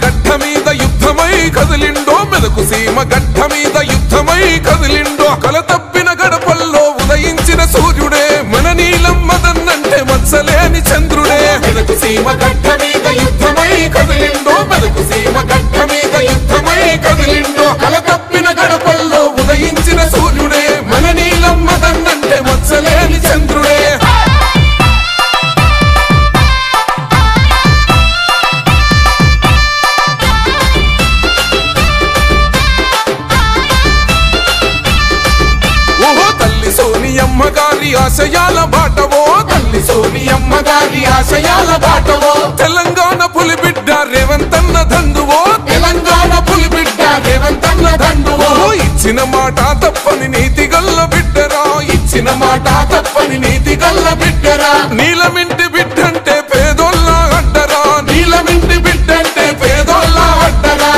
గడ్డ మీద యుద్ధమై కదిలిండో మెదకు సీమ గడ్డ మీద యుద్ధమై కదిలిండో కల తప్పిన గడపల్లో ఉదయించిన సూర్యుడే మన నీలం మదన్నంటే మత్సలేని చంద్రుడే మెదకు సీమ గడ్డ మీద యుద్ధమై కదిలిండో మెదకు సీమ గడ్డ మీద యుద్ధమై కదిలిండో కల తప్పిన గడపల్లో ఉదయించిన సూర్యుడే మన నీలం మదన్నంటే మత్సలేని చంద్రుడే సోనియమ్మ గారి ఆశయాల బాటవో తల్లి సోనియమ్మ గారి ఆశయాల బాటవో తెలంగాణ పులిబిడ్డ రేవంతన్న దండువో తెలంగాణ పులిబిడ్డ రేవంతన్న దండువో ఇచ్చిన మాట తప్పని నీతి గల్ల బిడ్డరా ఇచ్చిన మాట తప్పని నీతి గల్ల బిడ్డరా నీలమింటి బిడ్డంటే పేదోళ్ళ అడ్డరా నీలమింటి బిడ్డంటే పేదోళ్ళ అడ్డరా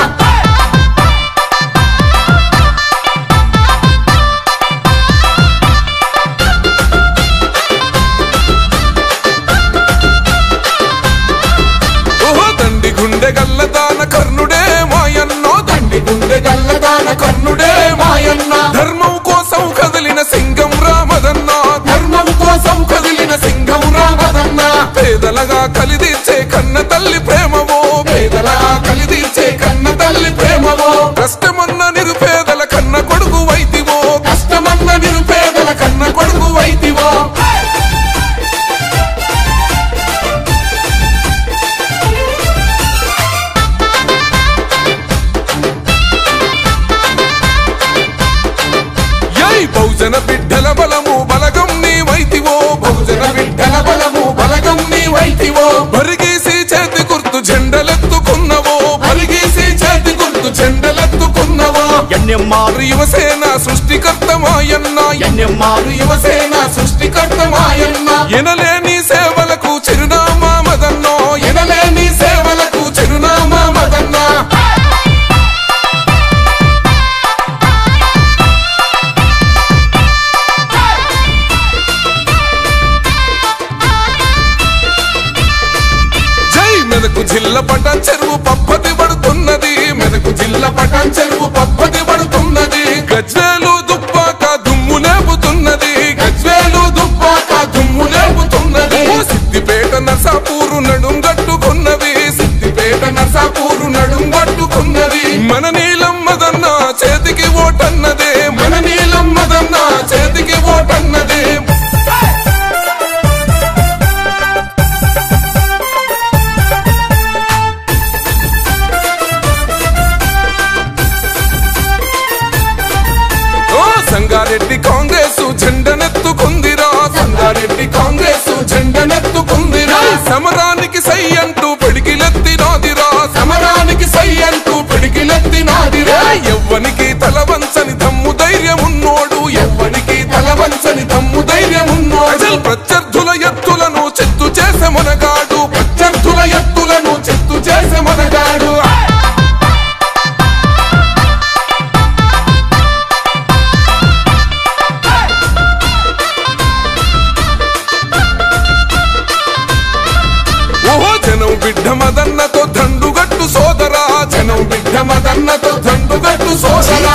గుండె గల్లదాన కర్ణుడే మాయన్నో దండి గుండె గల్లదాన కర్ణుడే మాయన్న ధర్మం కోసం కదిలిన సింగం రామదన్న ధర్మం కోసం కదిలిన సింగం రామదన్న పేదలగా కలిదీర్చే కన్న తల్లి ప్రేమవో పేదలగా కలిదీర్చే కన్న తల్లి ప్రేమవో కష్టమన్న నిరుపేదల కన్న కొడుకు వైతివో కష్టమన్న నిరుపేదల కన్న కొడుకు వైతివో బహుజన బిడ్డల బలము బలగం నీ వైతివో బహుజన బిడ్డల బలము బలగం నీ వైతివో బరిగేసి చేతి గుర్తు జెండలెత్తుకున్నవో బరిగేసి చేతి గుర్తు జెండలెత్తుకున్నవో ఎన్ఎంఆర్ యువసేన సృష్టికర్త మాయన్న ఎన్ఎంఆర్ యువసేన సృష్టికర్త మాయన్న ఎనలేని సేవలకు చిరునామా మదన్నో ఎనలేని సేవలకు చిరునామా మదన్న మెదకు జిల్ల పటాన్ చెరువు పప్పది పడుతున్నది మెదకు జిల్ల పటాన్ చెరువు పప్పది పడుతున్నది గజ్వేలు దుబ్బాక దుమ్ము లేపుతున్నది గజ్వేలు దుబ్బాక దుమ్ము లేపుతున్నది సిద్దిపేట నర్సాపూరు నడుం గట్టుకున్నది సిద్దిపేట నర్సాపూరు నడుం గట్టుకున్నది మన నీలం మదన్న చేతికి ఓటన్నదే మన నీలం మదన్న చేతికి ఓటన్నదే సంగారెడ్డి కాంగ్రెస్ జెండనెత్తుకుందిరా సంగారెడ్డి కాంగ్రెస్ జెండనెత్తుకుందిరా సమరానికి సై అంటూ పిడికిలెత్తినాదిరా సమరానికి సై అంటూ పిడికిలెత్తినాదిరా ఎవ్వనికి తలవంచని దమ్ము ధైర్యం ఉన్నోడు ఎవ్వనికి తలవంచని దమ్ము ధైర్యం ఉన్నోడు ప్రత్యర్థుల ఎత్తులను చెత్తు చేసే మనగాడు ప్రత్యర్థుల ఎత్తులను చెత్తు చేసే మనగాడు జనం బిడ్డ మదన్నతో దండుగట్టు సోదరా జనం బిడ్డ మదన్నతో దండుగట్టు సోదరా